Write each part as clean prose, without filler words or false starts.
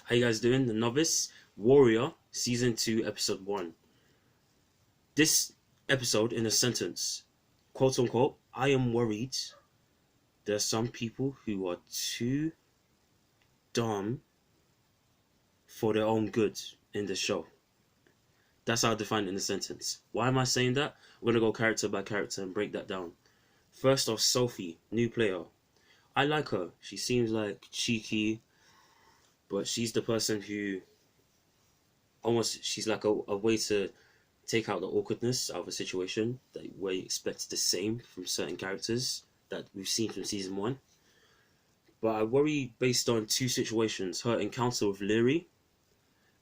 How you guys doing? The Novice Warrior Season 2 Episode 1. This episode in a sentence, quote unquote, I am worried there are some people who are too dumb for their own good in the show. That's how I define it in a sentence. Why am I saying that? We're going to go character by character and break that down. First off, Sophie, new player. I like her. She seems like cheeky, but she's the person who she's like a way to take out the awkwardness out of a situation where you expect the same from certain characters that we've seen from season 1. But I worry based on two situations: her encounter with Leary,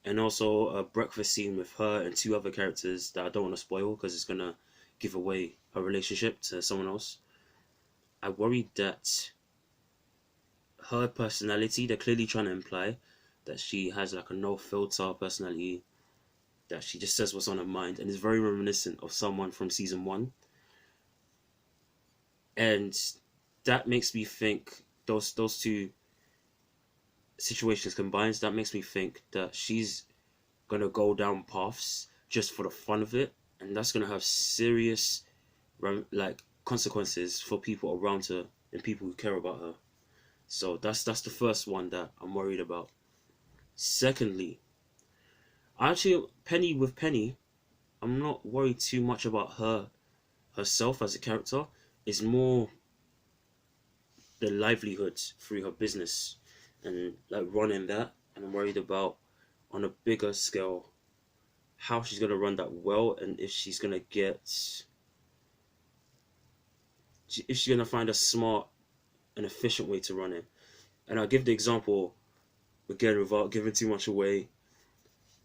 and also a breakfast scene with her and two other characters that I don't want to spoil because it's gonna give away her relationship to someone else. I worry that her personality, they're clearly trying to imply that she has like a no filter personality, that she just says what's on her mind, and is very reminiscent of someone from season 1. And that makes me think those two situations combined, that makes me think that she's gonna go down paths just for the fun of it, and that's gonna have serious like consequences for people around her and people who care about her. So that's the first one that I'm worried about. Secondly, Penny, I'm not worried too much about herself as a character. It's more the livelihood through her business and like running that, and I'm worried about on a bigger scale how she's gonna run that well, and if she's gonna find a smart and efficient way to run it. And I'll give the example again without giving too much away.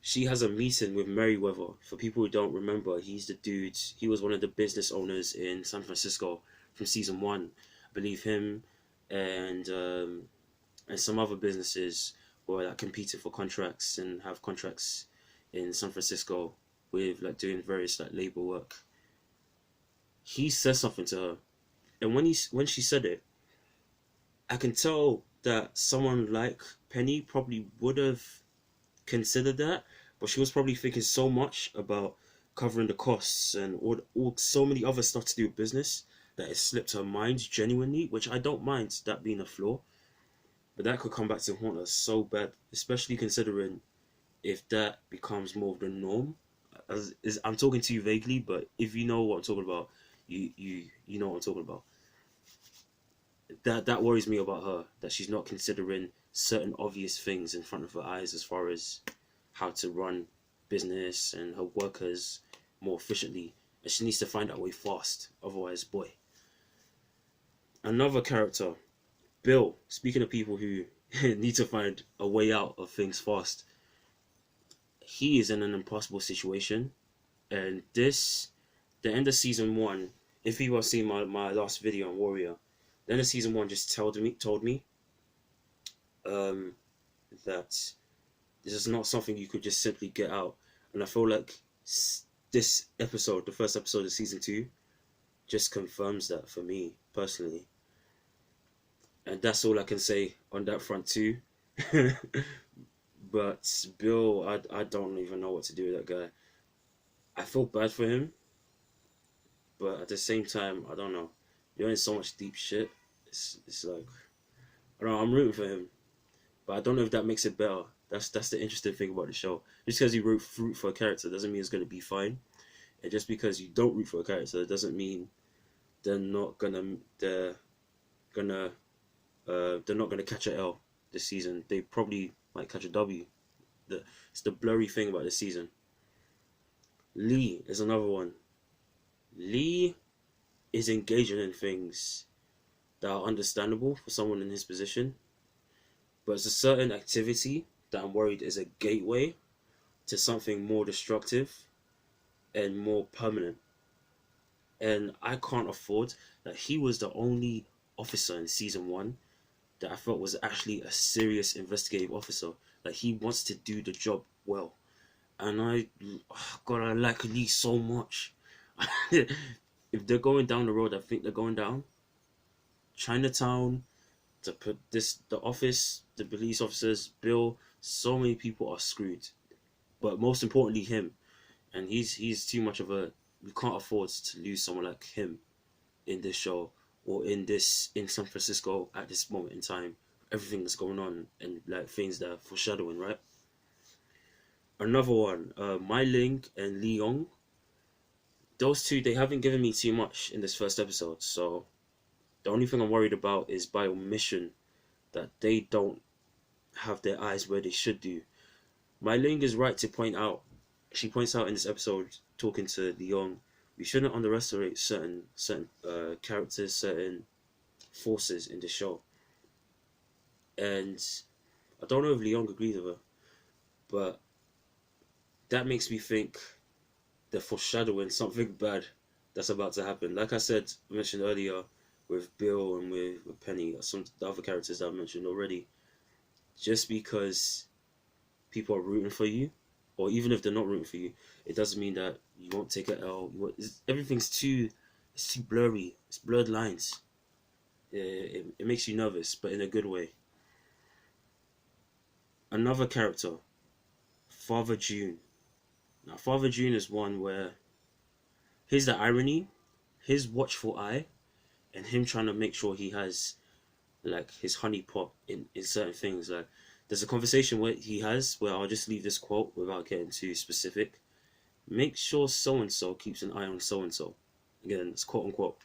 She has a meeting with Merriweather. For people who don't remember, he's the dude. He was one of the business owners in San Francisco from season 1. I believe him and some other businesses were like competing for contracts and have contracts in San Francisco with like doing various like labor work. He says something to her, and when she said it, I can tell that someone like Penny probably would have considered that, but she was probably thinking so much about covering the costs and all so many other stuff to do with business that it slipped her mind genuinely, which I don't mind that being a flaw, but that could come back to haunt us so bad, especially considering if that becomes more of the norm. I'm talking to you vaguely, but if you know what I'm talking about, you know what I'm talking about. That worries me about her, that she's not considering certain obvious things in front of her eyes as far as how to run business and her workers more efficiently, and she needs to find that way fast, otherwise boy. Another character, Bill. Speaking of people who need to find a way out of things fast, he is in an impossible situation, and the end of season 1, if people have seen my last video on Warrior, the end of season 1 just told me that this is not something you could just simply get out. And I feel like this episode, the first episode of season 2, just confirms that for me personally. And that's all I can say on that front too. But Bill, I don't even know what to do with that guy. I feel bad for him, but at the same time, I don't know. You're in so much deep shit. It's like, I don't know, I'm rooting for him, but I don't know if that makes it better. That's the interesting thing about the show. Just because you root for a character doesn't mean it's gonna be fine, and just because you don't root for a character doesn't mean they're not gonna catch a L this season. They probably might catch a W. It's the blurry thing about this season. Lee is another one. Lee is engaging in things that are understandable for someone in his position, but it's a certain activity that I'm worried is a gateway to something more destructive and more permanent. And I can't afford that. He was the only officer in season 1 that I felt was actually a serious investigative officer. Like, he wants to do the job well. And I like Lee so much. If they're going down the road I think they're going down, Chinatown, to put the office the police officers, Bill. So many people are screwed, but most importantly, him. And he's too much of a. We can't afford to lose someone like him in this show or in San Francisco at this moment in time. Everything that's going on and like things that are foreshadowing, right? Another one, Mai Ling and Lee Young. Those two, they haven't given me too much in this first episode, so the only thing I'm worried about is by omission that they don't have their eyes where they should do. Mai Ling is right to point out. She points out in this episode, talking to Leon, we shouldn't underestimate certain characters, certain forces in the show. And I don't know if Leon agrees with her, but that makes me think they're foreshadowing something bad that's about to happen. Like I said, mentioned earlier with Bill and with Penny, some of the other characters that I mentioned already. Just because people are rooting for you, or even if they're not rooting for you, it doesn't mean that you won't take an L. Everything's too blurry. It's blurred lines. It makes you nervous, but in a good way. Another character, Father June. Now, Father June is one where here's the irony, his watchful eye, and him trying to make sure he has like his honey pot in certain things. Like there's a conversation where he has where I'll just leave this quote without getting too specific. Make sure so and so keeps an eye on so and so. Again, it's quote unquote.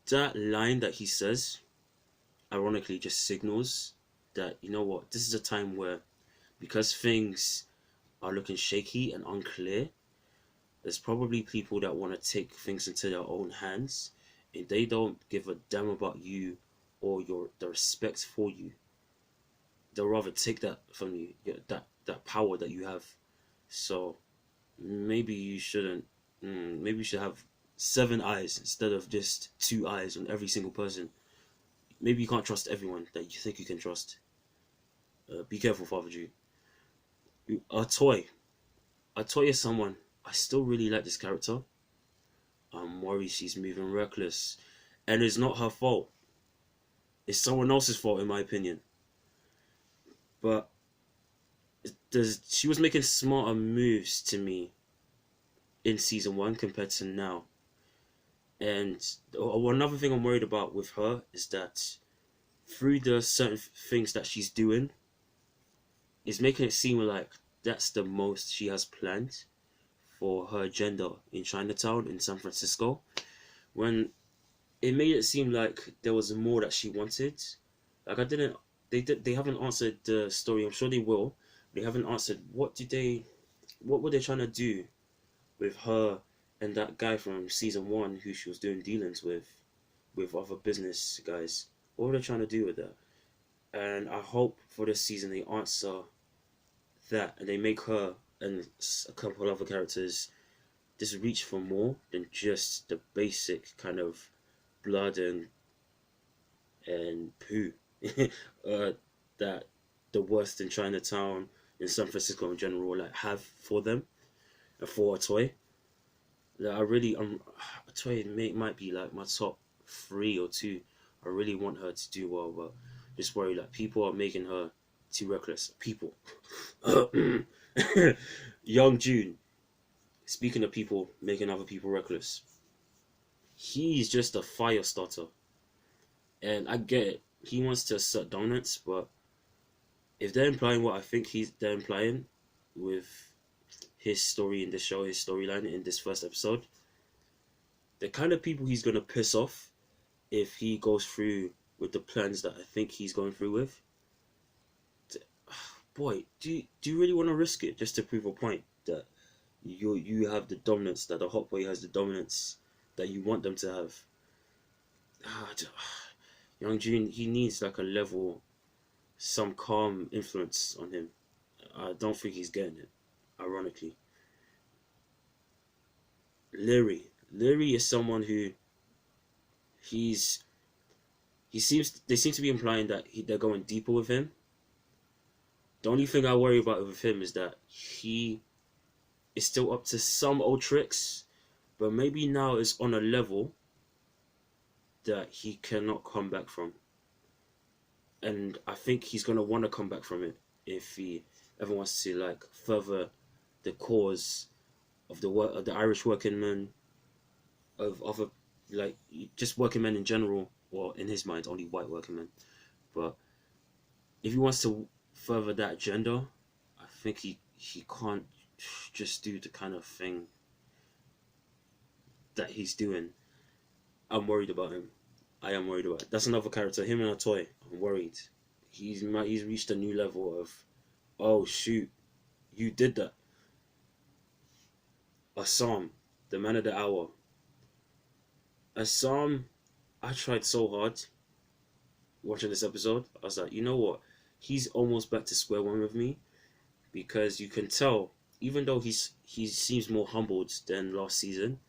That line that he says, ironically, just signals that, you know what, this is a time where, because things are looking shaky and unclear, there's probably people that want to take things into their own hands, and they don't give a damn about you or the respect for you. They'll rather take that from you, that power that you have. So maybe you shouldn't. Maybe you should have 7 eyes instead of just 2 eyes on every single person. Maybe you can't trust everyone that you think you can trust. Be careful, Father G. Atoy is someone I still really like this character. I'm worried she's moving reckless, and it's not her fault. It's someone else's fault, in my opinion. But she was making smarter moves to me in season 1 compared to now. And another thing I'm worried about with her is that through the certain things that she's doing, is making it seem like that's the most she has planned for her agenda in Chinatown in San Francisco, when it made it seem like there was more that she wanted. Like they haven't answered the story. I'm sure they will. They haven't answered what were they trying to do with her and that guy from season 1 who she was doing dealings with other business guys. What were they trying to do with that? And I hope for this season they answer that and they make her and a couple of other characters just reach for more than just the basic kind of blood and poo that the West in Chinatown in San Francisco in general like have for them and for Atoy. Like, Atoy might be like my top 3 or 2. I really want her to do well, but just worry like people are making her too reckless. People. Young June. Speaking of people making other people reckless, he's just a fire starter. And I get it. He wants to assert dominance, but if they're implying what I think they're implying with his story in this show, his storyline in this first episode, the kind of people he's going to piss off if he goes through with the plans that I think he's going through with. Boy, do you really want to risk it just to prove a point that you have the dominance, that the hot boy has the dominance that you want them to have? Young June, he needs like a level, some calm influence on him. I don't think he's getting it, ironically. Leary is someone who they seem to be implying that they're going deeper with him. The only thing I worry about with him is that he is still up to some old tricks, but maybe now is on a level that he cannot come back from. and I think he's gonna want to come back from it if he ever wants to like further the cause of the work of the Irish working men, of other, like, just working men in general. Well, in his mind, only white working men. But if he wants to further that agenda, I think he can't just do the kind of thing that he's doing. I'm worried about him. I am worried about it. That's another character. Him and a toy. I'm worried. He's reached a new level of, oh shoot, you did that. Assam, the man of the hour. Assam, I tried so hard watching this episode. I was like, you know what? He's almost back to square one with me, because you can tell, even though he seems more humbled than last season,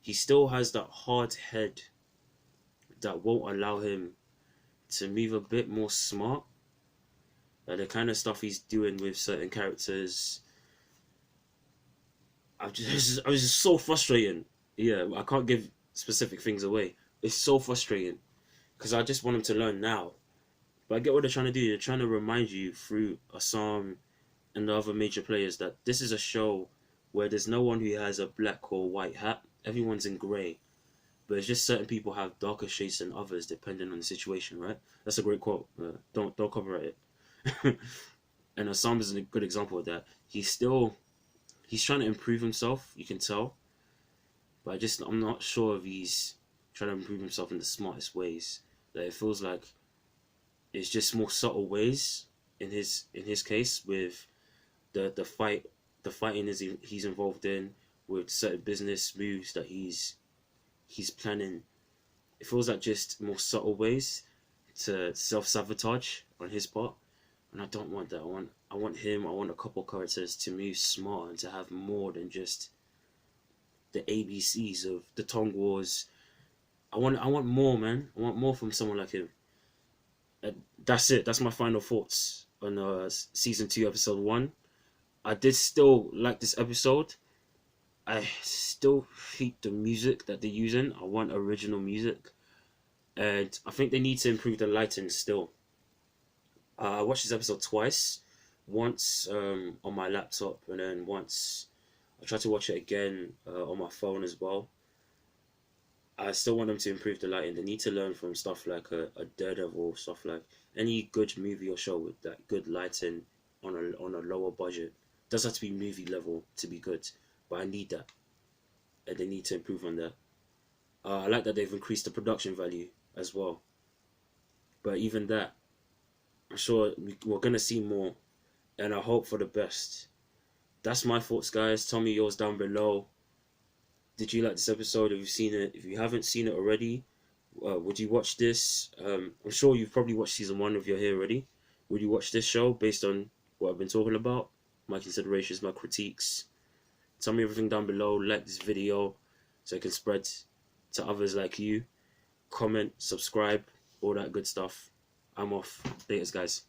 he still has that hard head that won't allow him to move a bit more smart. Like the kind of stuff he's doing with certain characters, I was just so frustrating. Yeah, I can't give specific things away. It's so frustrating because I just want him to learn now. But I get what they're trying to do. They're trying to remind you through Assam and the other major players that this is a show where there's no one who has a black or white hat. Everyone's in grey. But it's just certain people have darker shades than others depending on the situation, right? That's a great quote. Don't copyright it. And Assam is a good example of that. He's trying to improve himself, you can tell. But I'm not sure if he's trying to improve himself in the smartest ways. That it feels like it's just more subtle ways in his case, with the fighting he's involved in, with certain business moves that he's planning. It feels like just more subtle ways to self-sabotage on his part, and I don't want that. I want a couple characters to move smart and to have more than just the ABCs of the Tong Wars. I want more, man. I want more from someone like him. That's it. That's my final thoughts on season 2, episode 1. I did still like this episode. I still hate the music that they're using. I want original music, and I think they need to improve the lighting still. I watched this episode twice. Once on my laptop, and then once I tried to watch it again on my phone as well. I still want them to improve the lighting. They need to learn from stuff like a Daredevil, stuff like any good movie or show with that good lighting on a lower budget. It doesn't have to be movie level to be good, but I need that, and they need to improve on that. I like that they've increased the production value as well, but even that, I'm sure we're gonna see more, and I hope for the best. That's my thoughts, guys. Tell me yours down below. Did you like this episode? Have you seen it? If you haven't seen it already, would you watch this? I'm sure you've probably watched season 1 if you're here already. Would you watch this show based on what I've been talking about? My considerations, my critiques. Tell me everything down below. Like this video so it can spread to others like you. Comment, subscribe, all that good stuff. I'm off. Laters, guys.